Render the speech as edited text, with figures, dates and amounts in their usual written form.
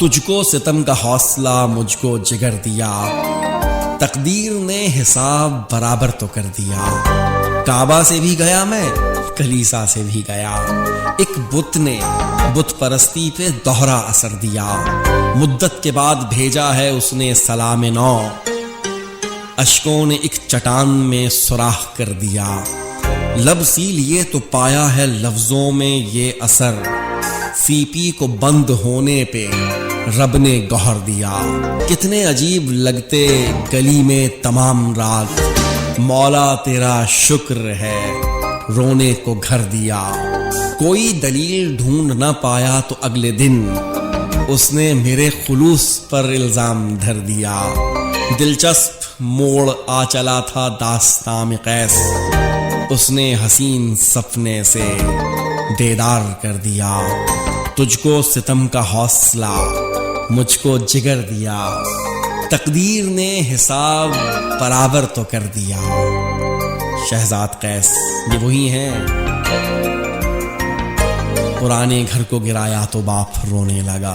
تجھ کو ستم کا حوصلہ مجھ کو جگر دیا، تقدیر نے حساب برابر تو کر دیا۔ کعبہ سے بھی گیا میں، کلیسا سے بھی گیا، ایک بت نے بت پرستی پہ دوہرا اثر دیا۔ مدت کے بعد بھیجا ہے اس نے سلام نو، اشکوں نے ایک چٹان میں سوراخ کر دیا۔ لب سی لیے تو پایا ہے لفظوں میں یہ اثر، سی پی کو بند ہونے پہ رب نے گوہر دیا۔ کتنے عجیب لگتے گلی میں تمام رات، مولا تیرا شکر ہے رونے کو گھر دیا۔ کوئی دلیل ڈھونڈ نہ پایا تو اگلے دن اس نے میرے خلوص پر الزام دھر دیا۔ دلچسپ موڑ آ چلا تھا داستان میں قیس، اس نے حسین سپنے سے دیدار کر دیا۔ تجھ کو ستم کا حوصلہ مجھ کو جگر دیا، تقدیر نے حساب برابر تو کر دیا۔ شہزاد قیس یہ وہی ہیں، پرانے گھر کو گرایا تو باپ رونے لگا۔